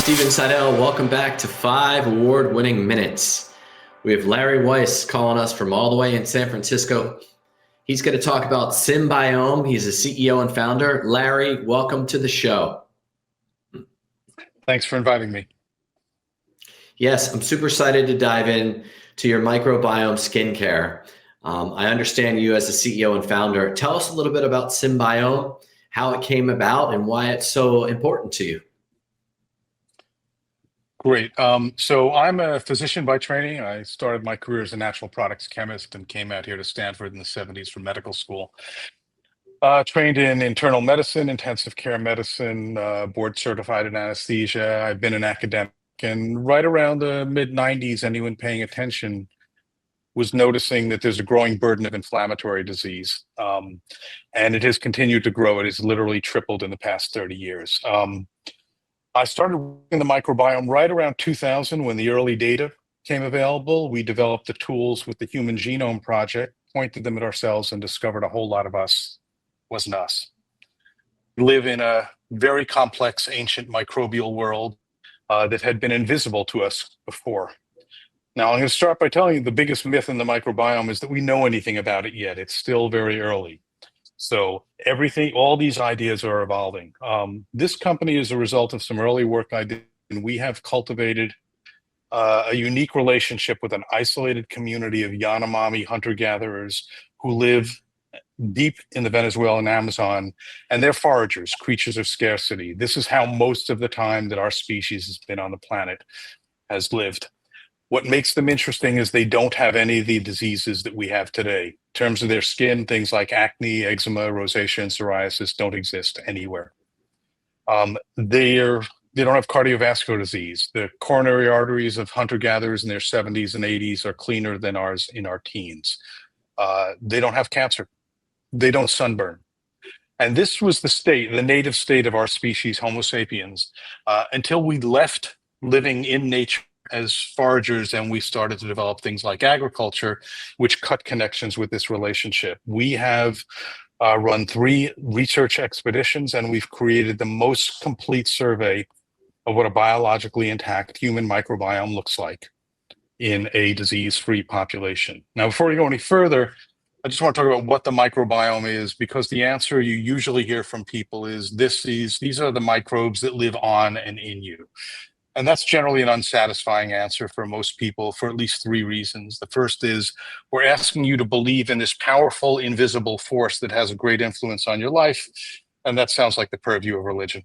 Steven Seidel, welcome back to 5 award-winning minutes. We have Larry Weiss calling us from all the way in San Francisco. He's going to talk about Symbiome. He's a CEO and founder. Larry, welcome to the show. Thanks for inviting me. Yes, I'm super excited to dive in to your microbiome skincare. I understand you as a CEO and founder. Tell us a little bit about Symbiome, how it came about, and why it's so important to you. Great. So I'm a physician by training. I started my career as a natural products chemist and came out here to Stanford in the 70s for medical school. Trained in internal medicine, intensive care medicine, board certified in anesthesia. I've been an academic, and right around the mid 90s, anyone paying attention was noticing that there's a growing burden of inflammatory disease. And it has continued to grow. It has literally tripled in the past 30 years. I started working the microbiome right around 2000 when the early data came available. We developed the tools with the Human Genome Project, pointed them at ourselves, and discovered a whole lot of us wasn't us. We live in a very complex, ancient microbial world that had been invisible to us before. Now, I'm going to start by telling you the biggest myth in the microbiome is that we know anything about it yet. It's still very early. So all these ideas are evolving. This company is a result of some early work I did, and we have cultivated a unique relationship with an isolated community of Yanomami hunter-gatherers who live deep in the Venezuelan Amazon, and they're foragers, creatures of scarcity. This is how most of the time that our species has been on the planet has lived. What makes them interesting is they don't have any of the diseases that we have today. In terms of their skin, things like acne, eczema, rosacea, and psoriasis don't exist anywhere. They don't have cardiovascular disease. The coronary arteries of hunter-gatherers in their 70s and 80s are cleaner than ours in our teens. They don't have cancer. They don't sunburn. And this was the native state of our species, Homo sapiens, until we left living in nature as foragers, and we started to develop things like agriculture, which cut connections with this relationship. We have run 3 research expeditions, and we've created the most complete survey of what a biologically intact human microbiome looks like in a disease-free population. Now, before we go any further, I just want to talk about what the microbiome is, because the answer you usually hear from people is these are the microbes that live on and in you. And that's generally an unsatisfying answer for most people for at least 3 reasons. The first is we're asking you to believe in this powerful, invisible force that has a great influence on your life. And that sounds like the purview of religion.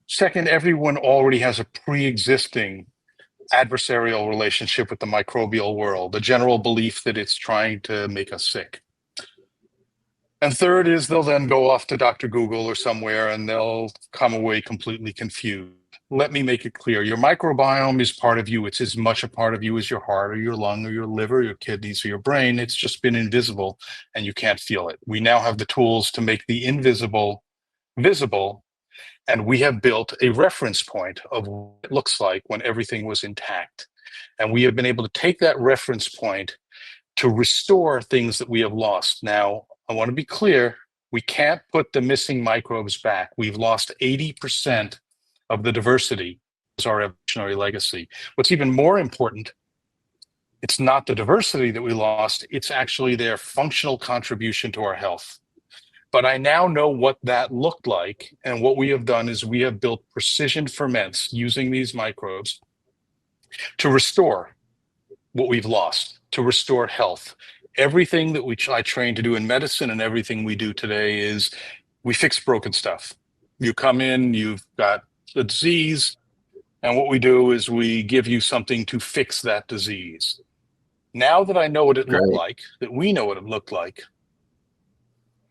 Second, everyone already has a pre-existing adversarial relationship with the microbial world, a general belief that it's trying to make us sick. And third is they'll then go off to Dr. Google or somewhere and they'll come away completely confused. Let me make it clear. Your microbiome is part of you. It's as much a part of you as your heart or your lung or your liver, your kidneys or your brain. It's just been invisible and you can't feel it. We now have the tools to make the invisible visible, and we have built a reference point of what it looks like when everything was intact. And we have been able to take that reference point to restore things that we have lost. Now, I want to be clear, we can't put the missing microbes back. We've lost 80% of the diversity as our evolutionary legacy. What's even more important, it's not the diversity that we lost, it's actually their functional contribution to our health. But I now know what that looked like, and what we have done is we have built precision ferments using these microbes to restore what we've lost, to restore health. Everything that I train to do in medicine and everything we do today is we fix broken stuff. You come in, you've got the disease, and what we do is we give you something to fix that disease. Now that I know what it looked like, that we know what it looked like,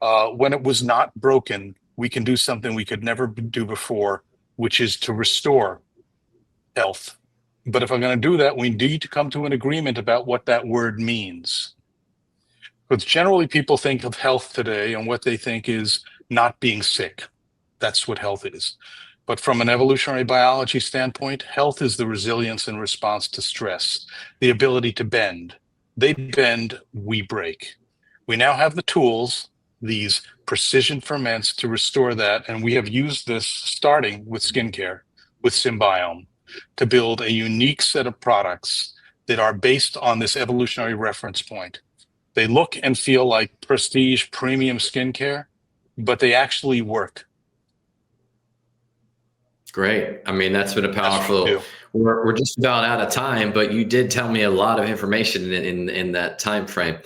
when it was not broken, we can do something we could never do before, which is to restore health. But if I'm going to do that, we need to come to an agreement about what that word means. Because generally people think of health today and what they think is not being sick. That's what health is. But from an evolutionary biology standpoint, health is the resilience in response to stress, the ability to bend. They bend, we break. We now have the tools, these precision ferments, to restore that. And we have used this starting with skincare. with Symbiome to build a unique set of products that are based on this evolutionary reference point. They look and feel like prestige premium skincare, but they actually work. Great. I mean, that's been a That's what we powerful. do. We're just about out of time, but you did tell me a lot of information in that time frame.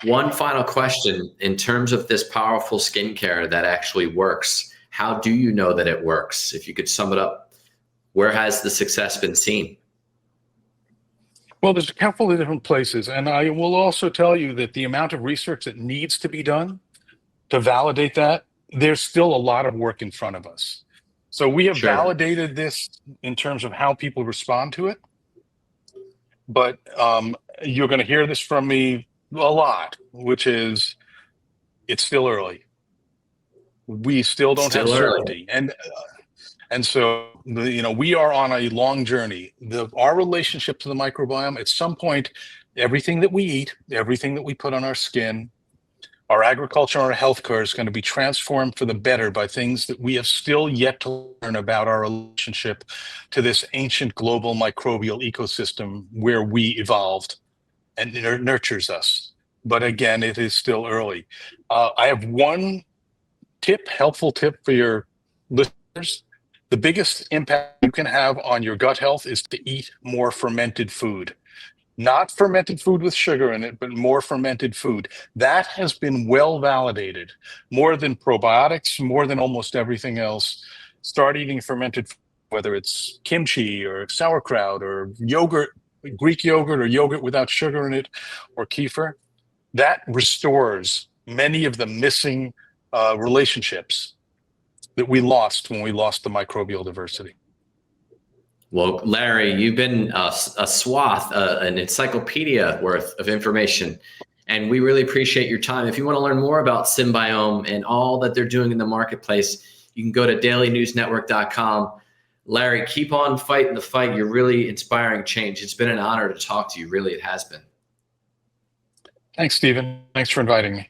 One final question: in terms of this powerful skincare that actually works, how do you know that it works? If you could sum it up, where has the success been seen? Well, there's a couple of different places, and I will also tell you that the amount of research that needs to be done to validate that, there's still a lot of work in front of us. So we have Sure. validated this in terms of how people respond to it, but you're going to hear this from me a lot, which is it's still early. We still don't have Still early. certainty, and so we are on a long journey. Our relationship to the microbiome, at some point, everything that we eat, everything that we put on our skin, our agriculture, our healthcare is going to be transformed for the better by things that we have still yet to learn about our relationship to this ancient global microbial ecosystem where we evolved and it nurtures us. But again, it is still early. I have one helpful tip for your listeners. The biggest impact you can have on your gut health is to eat more fermented food. Not fermented food with sugar in it, but more fermented food. That has been well validated, more than probiotics, more than almost everything else. Start eating fermented food, whether it's kimchi or sauerkraut or yogurt, Greek yogurt or yogurt without sugar in it, or kefir. That restores many of the missing relationships that we lost when we lost the microbial diversity. Well, Larry, you've been a swath, an encyclopedia worth of information, and we really appreciate your time. If you want to learn more about Symbiome and all that they're doing in the marketplace, you can go to dailynewsnetwork.com. Larry, keep on fighting the fight. You're really inspiring change. It's been an honor to talk to you. Really, it has been. Thanks, Stephen. Thanks for inviting me.